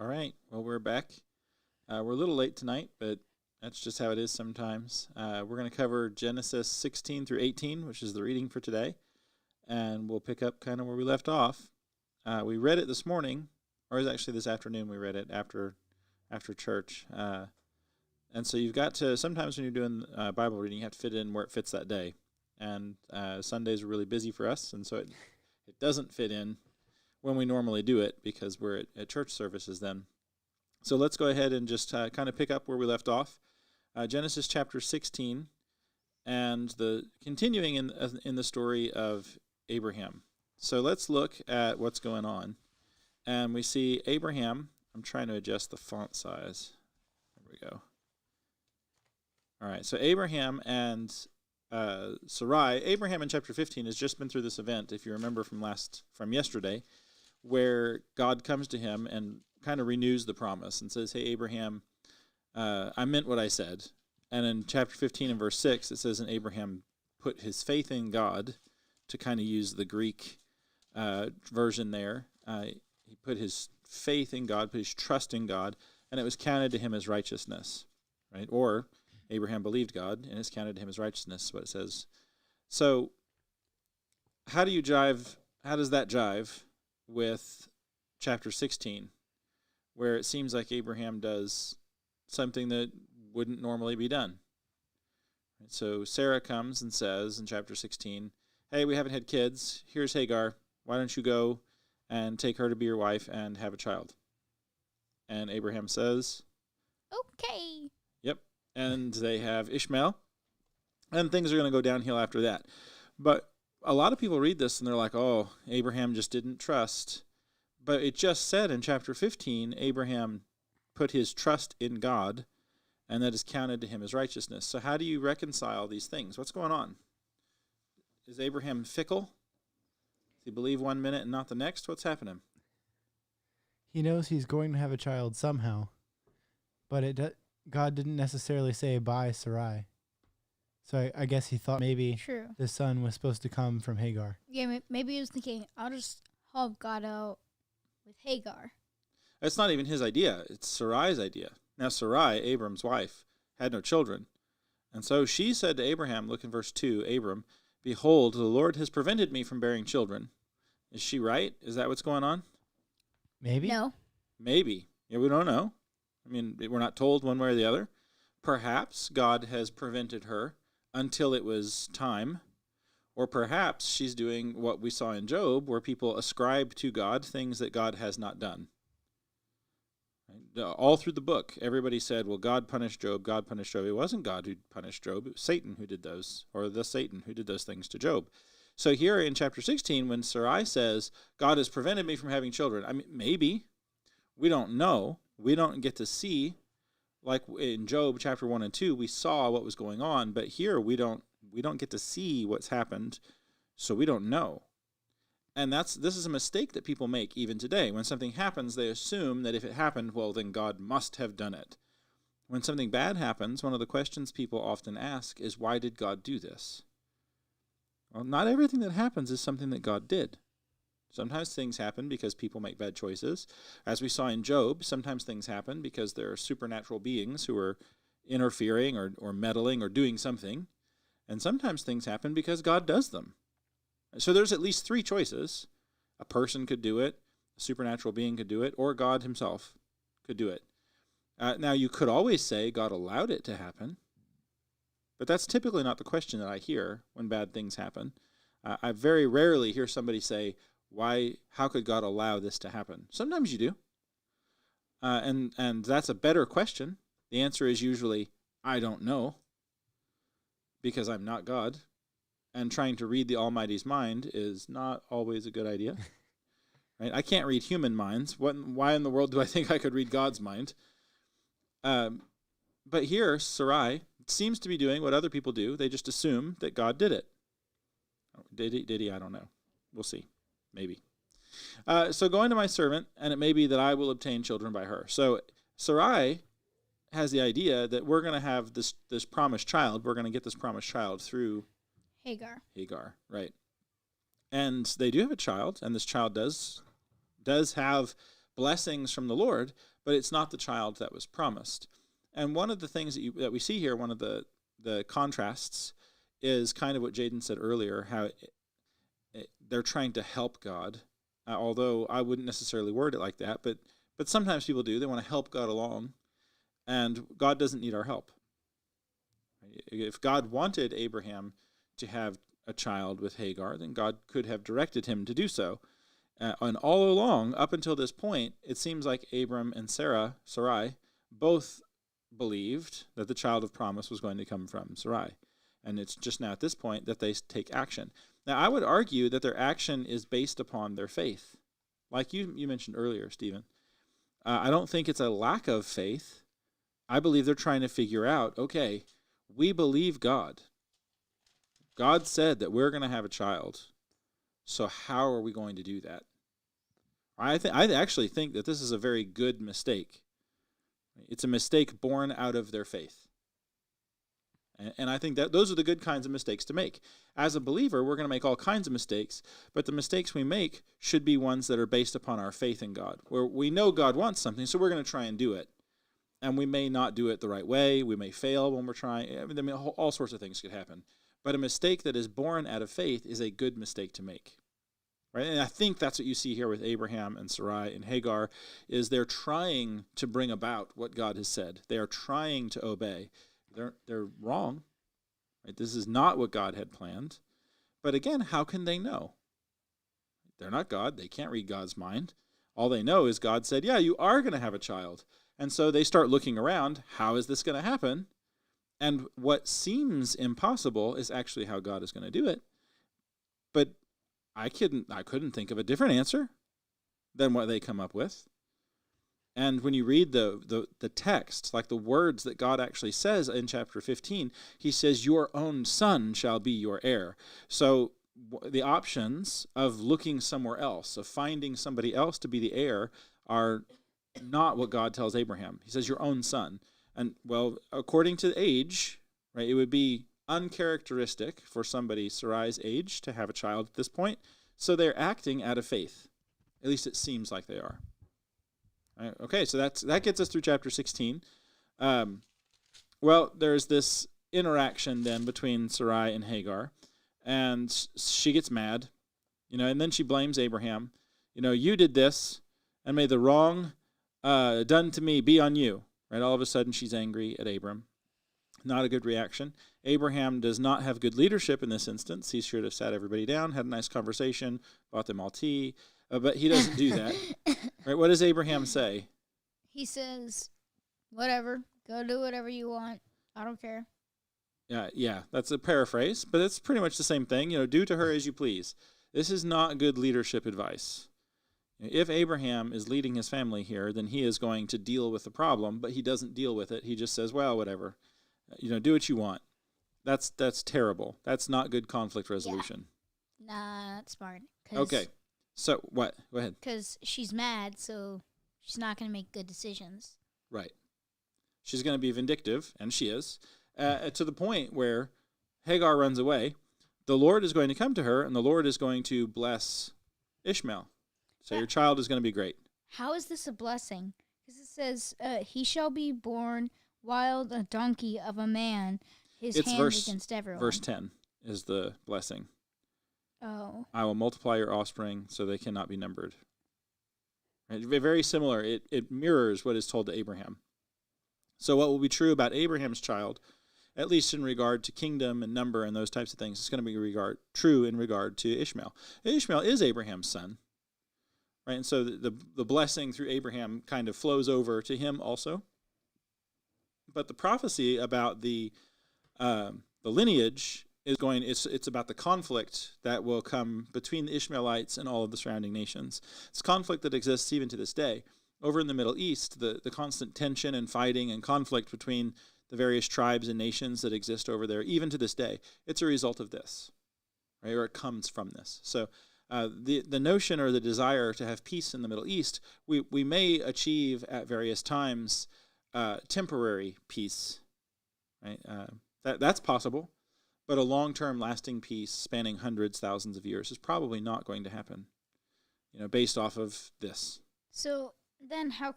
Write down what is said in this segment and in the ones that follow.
All right. Well, we're back. We're a little late tonight, but that's just how it is sometimes. We're going to cover Genesis 16 through 18, which is the reading for today, and we'll pick up kind of where we left off. We read it this morning, or it was actually this afternoon we read it after church. And so you've got to, sometimes when you're doing Bible reading, you have to fit it in where it fits that day. And Sundays are really busy for us, and so it doesn't fit in when we normally do it because we're at church services then. So let's go ahead and just kind of pick up where we left off. Genesis chapter 16, and the continuing in the story of Abraham. So let's look at what's going on. And we see Abraham. I'm trying to adjust the font size. There we go. All right, so Abraham and Sarai. Abraham in chapter 15 has just been through this event, if you remember from yesterday, where God comes to him and kind of renews the promise and says, hey, Abraham, I meant what I said. And in chapter 15 and verse 6, it says, and Abraham put his faith in God, to kind of use the Greek version there. He put his faith in God, put his trust in God, and it was counted to him as righteousness, right? Or Abraham believed God, and it's counted to him as righteousness, is what it says. So how does that jive with chapter 16, where it seems like Abraham does something that wouldn't normally be done? So Sarah comes and says in chapter 16, hey, we haven't had kids. Here's Hagar. Why don't you go and take her to be your wife and have a child? And Abraham says, okay. Yep. And they have Ishmael. And things are going to go downhill after that. But a lot of people read this and they're like, oh, Abraham just didn't trust. But it just said in chapter 15, Abraham put his trust in God, and that is counted to him as righteousness. So how do you reconcile these things? What's going on? Is Abraham fickle? Does he believe one minute and not the next? What's happening? He knows he's going to have a child somehow, but God didn't necessarily say by Sarai. So I guess he thought maybe the son was supposed to come from Hagar. Yeah, maybe he was thinking, I'll just help God out with Hagar. It's not even his idea. It's Sarai's idea. Now Sarai, Abram's wife, had no children. And so she said to Abraham, look in verse 2, Abram, behold, the Lord has prevented me from bearing children. Is she right? Is that what's going on? Maybe? No. Maybe. Yeah, we don't know. I mean, we're not told one way or the other. Perhaps God has prevented her until it was time. Or perhaps she's doing what we saw in Job, where people ascribe to God things that God has not done. Right? All through the book, everybody said, well, God punished Job, God punished Job. It wasn't God who punished Job, it was Satan who did those, or the Satan who did those things to Job. So here in chapter 16, when Sarai says, God has prevented me from having children, I mean, maybe. We don't know. We don't get to see. Like in Job chapter 1 and 2, we saw what was going on, but here we don't get to see what's happened, so we don't know. And this is a mistake that people make even today. When something happens, they assume that if it happened, well, then God must have done it. When something bad happens, one of the questions people often ask is, why did God do this? Well, not everything that happens is something that God did. Sometimes things happen because people make bad choices. As we saw in Job, sometimes things happen because there are supernatural beings who are interfering or meddling or doing something. And sometimes things happen because God does them. So there's at least three choices. A person could do it, a supernatural being could do it, or God himself could do it. Now, you could always say God allowed it to happen, but that's typically not the question that I hear when bad things happen. I very rarely hear somebody say, how could God allow this to happen? Sometimes you do. And that's a better question. The answer is usually, I don't know, because I'm not God. And trying to read the Almighty's mind is not always a good idea. Right? I can't read human minds. Why in the world do I think I could read God's mind? But here, Sarai seems to be doing what other people do. They just assume that God did it. Did he? I don't know. We'll see. Maybe. So go into my servant, and it may be that I will obtain children by her. So Sarai has the idea that we're going to have this promised child. We're going to get this promised child through Hagar, right? And they do have a child, and this child does have blessings from the Lord, but it's not the child that was promised. And one of the things that we see here, one of the contrasts, is kind of what Jaden said earlier, how they're trying to help God, although I wouldn't necessarily word it like that, but sometimes people do. They want to help God along, and God doesn't need our help. If God wanted Abraham to have a child with Hagar, then God could have directed him to do so. And all along, up until this point, it seems like Abram and Sarai, both believed that the child of promise was going to come from Sarai. And it's just now at this point that they take action. Now, I would argue that their action is based upon their faith. Like you mentioned earlier, Stephen. I don't think it's a lack of faith. I believe they're trying to figure out, okay, we believe God. God said that we're going to have a child. So how are we going to do that? I actually think that this is a very good mistake. It's a mistake born out of their faith. And I think that those are the good kinds of mistakes to make. As a believer, we're going to make all kinds of mistakes, but the mistakes we make should be ones that are based upon our faith in God, where we know God wants something, so we're going to try and do it. And we may not do it the right way. We may fail when we're trying. I mean, all sorts of things could happen. But a mistake that is born out of faith is a good mistake to make. Right? And I think that's what you see here with Abraham and Sarai and Hagar, is they're trying to bring about what God has said. They are trying to obey. They're wrong. Right? This is not what God had planned. But again, how can they know? They're not God. They can't read God's mind. All they know is God said, yeah, you are going to have a child. And so they start looking around, how is this going to happen? And what seems impossible is actually how God is going to do it. But I couldn't think of a different answer than what they come up with. And when you read the text, like the words that God actually says in chapter 15, he says, your own son shall be your heir. So the options of looking somewhere else, of finding somebody else to be the heir, are not what God tells Abraham. He says, your own son. And, well, according to age, right, it would be uncharacteristic for somebody Sarai's age to have a child at this point. So they're acting out of faith. At least it seems like they are. Right, okay, so that gets us through chapter 16. Well, there's this interaction then between Sarai and Hagar, and she gets mad, and then she blames Abraham. You did this, and may the wrong done to me be on you. Right? All of a sudden, she's angry at Abram. Not a good reaction. Abraham does not have good leadership in this instance. He should have sat everybody down, had a nice conversation, bought them all tea, but he doesn't do that. Right? What does Abraham say? He says, whatever, go do whatever you want. I don't care. Yeah, that's a paraphrase, but it's pretty much the same thing. Do to her as you please. This is not good leadership advice. If Abraham is leading his family here, then he is going to deal with the problem, but he doesn't deal with it. He just says, well, whatever. Do what you want. That's terrible. That's not good conflict resolution. Yeah. Nah, not smart. Okay. So what? Go ahead. Because she's mad, so she's not going to make good decisions. Right. She's going to be vindictive, and she is, to the point where Hagar runs away. The Lord is going to come to her, and the Lord is going to bless Ishmael. So your child is going to be great. How is this a blessing? Because it says, he shall be born wild a donkey of a man, his hand against everyone. Verse 10 is the blessing. Oh. I will multiply your offspring so they cannot be numbered. Right? Very similar. It mirrors what is told to Abraham. So what will be true about Abraham's child, at least in regard to kingdom and number and those types of things, is going to be true in regard to Ishmael. Ishmael is Abraham's son. Right? And so the blessing through Abraham kind of flows over to him also. But the prophecy about the lineage is it's about the conflict that will come between the Ishmaelites and all of the surrounding nations. It's conflict that exists even to this day. Over in the Middle East, the constant tension and fighting and conflict between the various tribes and nations that exist over there, even to this day, it's a result of this, right? Or it comes from this. So the notion or the desire to have peace in the Middle East, we may achieve at various times temporary peace, right? That's possible, but a long-term lasting peace spanning hundreds, thousands of years is probably not going to happen, based off of this. So then how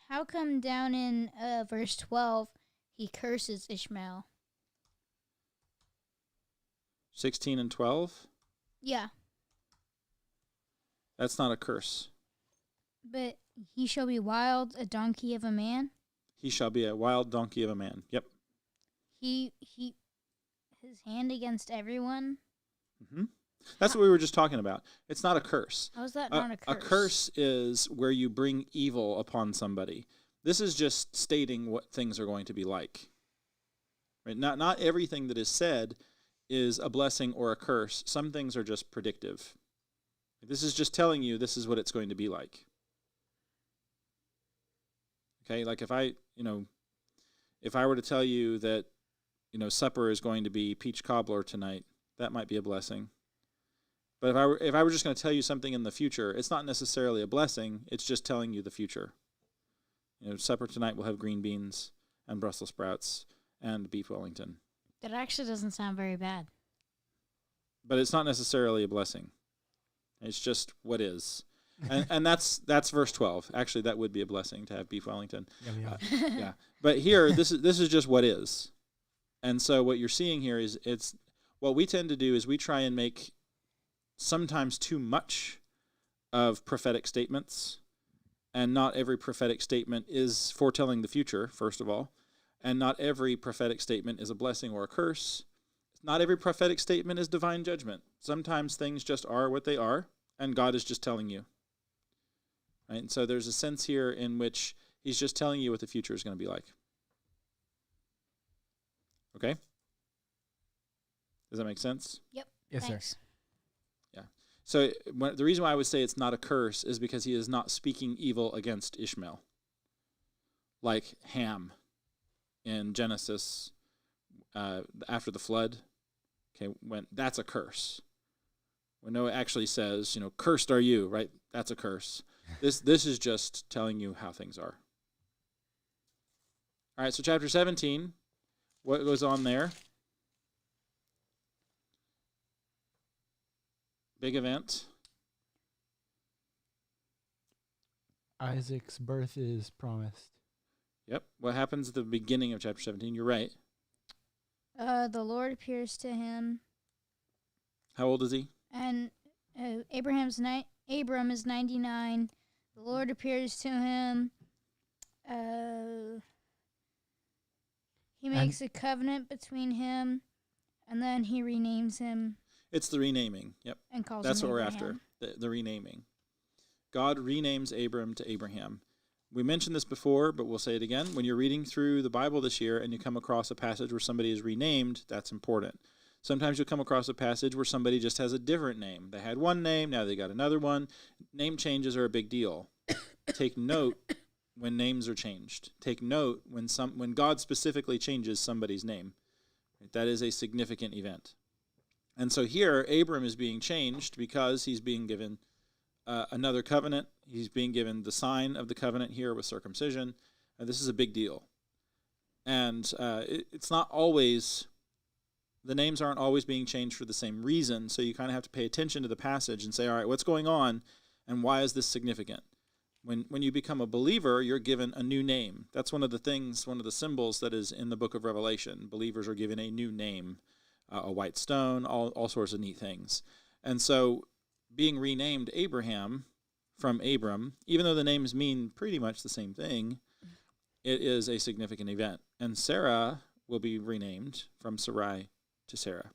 how come down in verse 12 he curses Ishmael? 16 and 12? Yeah. That's not a curse. But he shall be wild, a donkey of a man? He shall be a wild donkey of a man. Yep. He his hand against everyone? Mm-hmm. That's what we were just talking about. It's not a curse. How is that not a curse? A curse is where you bring evil upon somebody. This is just stating what things are going to be like. Right? Not everything that is said is a blessing or a curse. Some things are just predictive. This is just telling you this is what it's going to be like. Okay, like if I were to tell you that, supper is going to be peach cobbler tonight, that might be a blessing. But if I were just going to tell you something in the future, it's not necessarily a blessing. It's just telling you the future. Supper tonight will have green beans and Brussels sprouts and beef Wellington. That actually doesn't sound very bad. But it's not necessarily a blessing. It's just what is. And that's verse 12. Actually, that would be a blessing to have beef Wellington. Yeah. But here, this is just what is. And so what you're seeing here is what we tend to do is we try and make sometimes too much of prophetic statements, and not every prophetic statement is foretelling the future, first of all, and not every prophetic statement is a blessing or a curse. Not every prophetic statement is divine judgment. Sometimes things just are what they are, and God is just telling you. Right? And so there's a sense here in which he's just telling you what the future is going to be like. Okay? Does that make sense? Yep. Yes, Thanks. sir. Yeah. So the reason why I would say it's not a curse is because he is not speaking evil against Ishmael. Like Ham in Genesis after the flood. Okay, that's a curse. When Noah actually says, cursed are you, right? That's a curse. This is just telling you how things are. All right, so chapter 17, what goes on there? Big event. Isaac's birth is promised. Yep. What happens at the beginning of chapter 17? You're right. The Lord appears to him. How old is he? And Abram is 99. The Lord appears to him. He makes a covenant between him, and then he renames him. It's the renaming. Yep. And calls That's him what Abraham. we're after. The renaming. God renames Abram to Abraham. We mentioned this before, but we'll say it again. When you're reading through the Bible this year and you come across a passage where somebody is renamed, that's important. Sometimes you'll come across a passage where somebody just has a different name. They had one name, now they got another one. Name changes are a big deal. Take note when names are changed. Take note when God specifically changes somebody's name. That is a significant event. And so here, Abram is being changed because he's being given another covenant. He's being given the sign of the covenant here with circumcision. And this is a big deal. And it's not always, the names aren't always being changed for the same reason. So you kind of have to pay attention to the passage and say, all right, what's going on and why is this significant? When you become a believer, you're given a new name. That's one of the symbols that is in the book of Revelation. Believers are given a new name, a white stone, all sorts of neat things. And so being renamed Abraham from Abram, even though the names mean pretty much the same thing, it is a significant event. And Sarah will be renamed from Sarai to Sarah.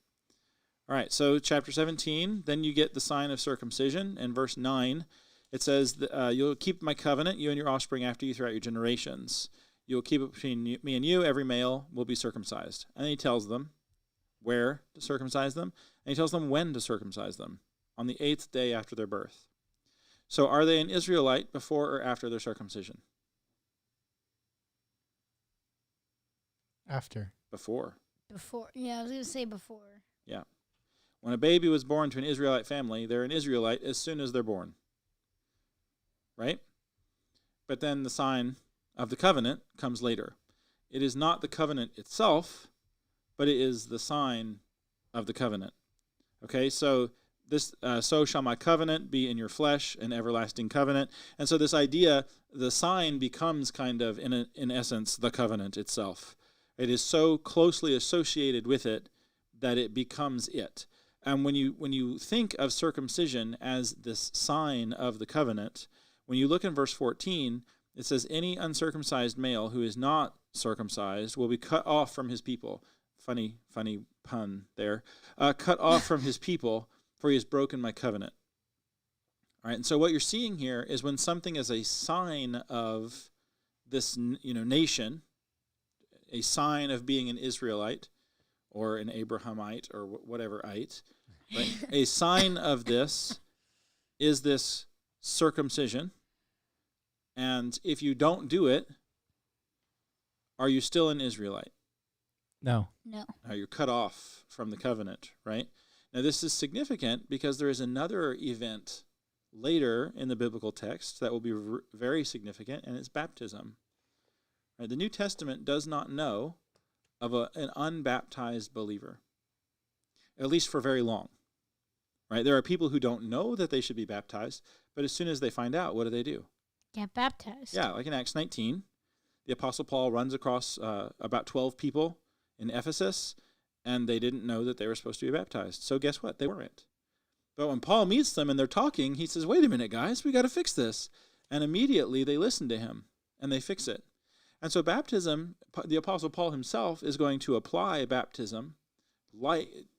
All right, so chapter 17, then you get the sign of circumcision. In verse 9, it says, you'll keep my covenant, you and your offspring after you throughout your generations. You'll keep it between me and you. Every male will be circumcised. And then he tells them where to circumcise them, and he tells them when to circumcise them, on the 8th day after their birth. So are they an Israelite before or after their circumcision? After. Before. Before. Yeah, I was going to say before. Yeah. When a baby was born to an Israelite family, they're an Israelite as soon as they're born. Right? But then the sign of the covenant comes later. It is not the covenant itself, but it is the sign of the covenant. Okay, so so shall my covenant be in your flesh, an everlasting covenant. And so this idea, the sign becomes kind of, in essence, the covenant itself. It is so closely associated with it that it becomes it. And when you think of circumcision as this sign of the covenant, when you look in verse 14, it says, any uncircumcised male who is not circumcised will be cut off from his people. Funny pun there. Cut off from his people, for he has broken my covenant. All right, and so what you're seeing here is when something is a sign of this, nation, a sign of being an Israelite or an Abrahamite or whatever-ite, right? A sign of this is this circumcision. And if you don't do it, are you still an Israelite? No. No. Now you're cut off from the covenant, right? Now this is significant because there is another event later in the biblical text that will be very significant, and it's baptism. Right? The New Testament does not know of an unbaptized believer, at least for very long. Right? There are people who don't know that they should be baptized, but as soon as they find out, what do? Get baptized. Yeah, like in Acts 19, the Apostle Paul runs across about 12 people in Ephesus, and they didn't know that they were supposed to be baptized. So guess what? They weren't. But when Paul meets them and they're talking, he says, wait a minute, guys, we got to fix this. And immediately they listen to him, and they fix it. And so baptism, the Apostle Paul himself is going to apply baptism,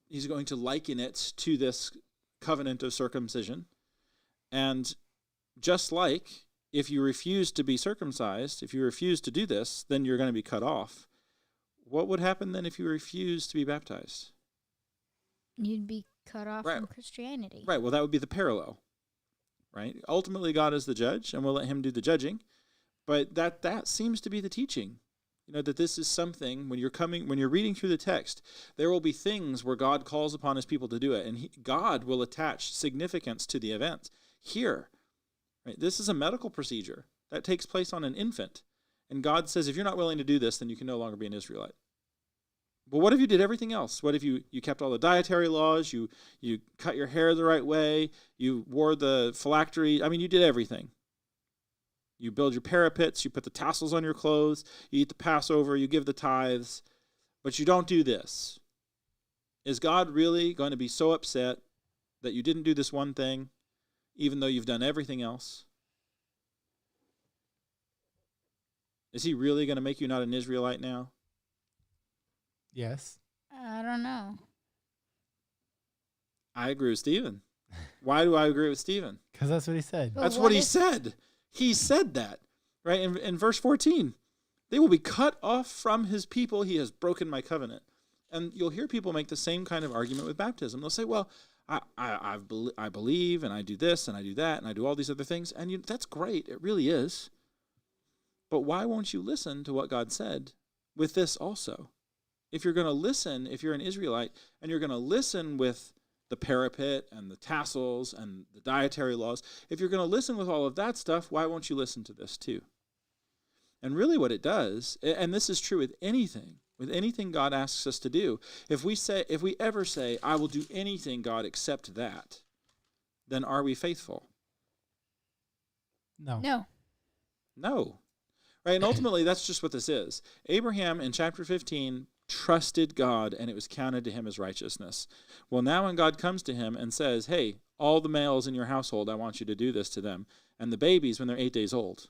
he's going to liken it to this covenant of circumcision. And just like if you refuse to be circumcised, if you refuse to do this, then you're going to be cut off. What would happen then if you refuse to be baptized? You'd be cut off from Christianity. Right, well, that would be the parallel, right? Ultimately, God is the judge, and we'll let him do the judging. But that seems to be the teaching, that this is something, when you're reading through the text, there will be things where God calls upon his people to do it, and God will attach significance to the event. Here, right, this is a medical procedure that takes place on an infant. And God says, if you're not willing to do this, then you can no longer be an Israelite. But what if you did everything else? What if you kept all the dietary laws, you cut your hair the right way, you wore the phylactery, you did everything. You build your parapets, you put the tassels on your clothes, you eat the Passover, you give the tithes, but you don't do this. Is God really going to be so upset that you didn't do this one thing, even though you've done everything else? Is he really going to make you not an Israelite now? Yes. I don't know. I agree with Stephen. Why do I agree with Stephen? Because that's what he said. That's what he said. He said that, right? In verse 14, they will be cut off from his people. He has broken my covenant. And you'll hear people make the same kind of argument with baptism. They'll say, well, I believe, and I do this, and I do that, and I do all these other things. And that's great. It really is. But why won't you listen to what God said with this also? If you're going to listen, if you're an Israelite, and you're going to listen with the parapet and the tassels and the dietary laws, if you're going to listen with all of that stuff, why won't you listen to this too? And really what it does, and this is true with anything God asks us to do, if we ever say, I will do anything, God, except that, then are we faithful? No. Right, and ultimately that's just what this is. Abraham in chapter 15 trusted God, and it was counted to him as righteousness. Well, now when God comes to him and says, hey, all the males in your household, I want you to do this to them, and the babies when they're 8 days old.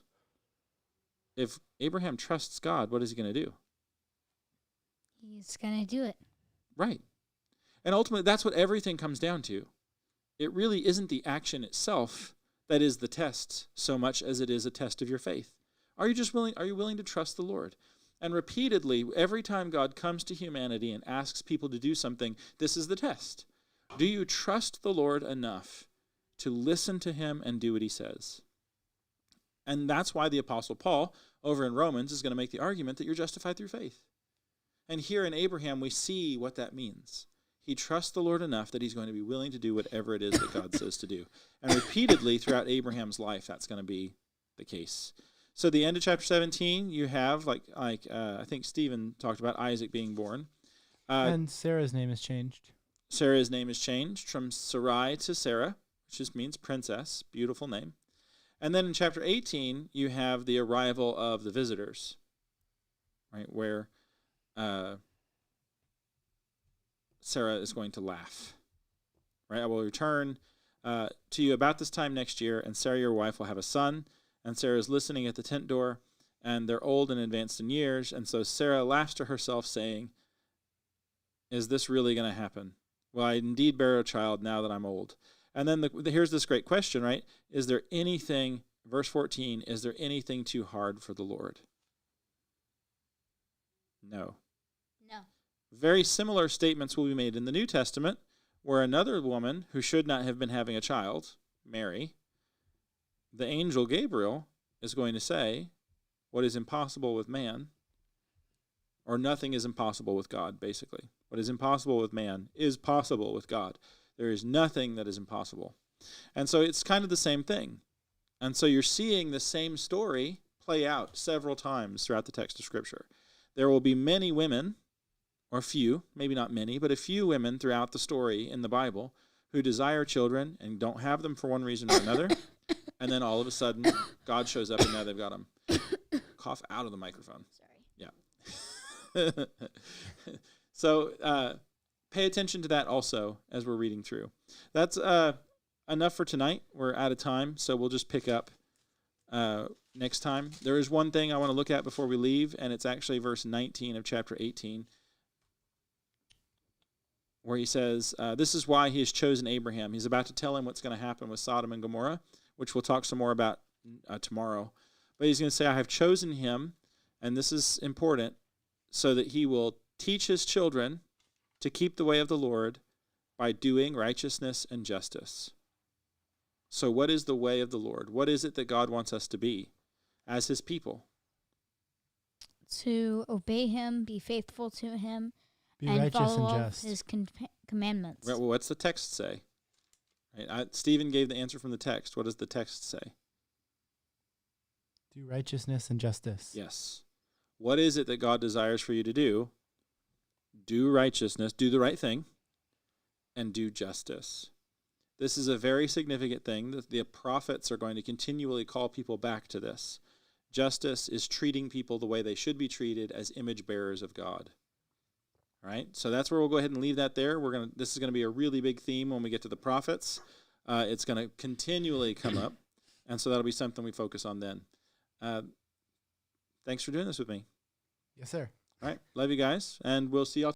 If Abraham trusts God, what is he going to do? He's going to do it. Right. And ultimately, that's what everything comes down to. It really isn't the action itself that is the test so much as it is a test of your faith. Are you willing to trust the Lord? And repeatedly, every time God comes to humanity and asks people to do something, this is the test. Do you trust the Lord enough to listen to him and do what he says? And that's why the Apostle Paul, over in Romans, is going to make the argument that you're justified through faith. And here in Abraham, we see what that means. He trusts the Lord enough that he's going to be willing to do whatever it is that God says to do. And repeatedly throughout Abraham's life, that's going to be the case. So the end of chapter 17, you have, I think Stephen talked about Isaac being born. And Sarah's name is changed. Sarah's name is changed from Sarai to Sarah, which just means princess, beautiful name. And then in chapter 18, you have the arrival of the visitors, right, where Sarah is going to laugh. Right, I will return to you about this time next year, and Sarah, your wife, will have a son. And Sarah is listening at the tent door, and they're old and advanced in years. And so Sarah laughs to herself, saying, is this really going to happen? Will I indeed bear a child now that I'm old? And then here's this great question, right? Is there anything, verse 14, is there anything too hard for the Lord? No. No. Very similar statements will be made in the New Testament, where another woman who should not have been having a child, Mary, the angel Gabriel is going to say, what is impossible with man, or nothing is impossible with God, basically. What is impossible with man is possible with God. There is nothing that is impossible. And so it's kind of the same thing. And so you're seeing the same story play out several times throughout the text of Scripture. There will be many women, or few, maybe not many, but a few women throughout the story in the Bible who desire children and don't have them for one reason or another. And then all of a sudden, God shows up and now they've got them. Cough out of the microphone. Sorry. Yeah. So pay attention to that also as we're reading through. That's enough for tonight. We're out of time, so we'll just pick up next time. There is one thing I want to look at before we leave, and it's actually verse 19 of chapter 18, where he says, this is why he has chosen Abraham. He's about to tell him what's going to happen with Sodom and Gomorrah, which we'll talk some more about tomorrow. But he's going to say, I have chosen him, and this is important, so that he will teach his children to keep the way of the Lord by doing righteousness and justice. So what is the way of the Lord? What is it that God wants us to be as his people? To obey him, be faithful to him, Be and righteous follow and all just. his commandments. Right, well, what's the text say? Right, Stephen gave the answer from the text. What does the text say? Do righteousness and justice. Yes. What is it that God desires for you to do? Do righteousness, do the right thing, and do justice. This is a very significant thing. The prophets are going to continually call people back to this. Justice is treating people the way they should be treated as image bearers of God. All right, so that's where we'll go ahead and leave that there. This is going to be a really big theme when we get to the prophets. It's going to continually come up, and so that'll be something we focus on then. Thanks for doing this with me. Yes, sir. All right, love you guys, and we'll see y'all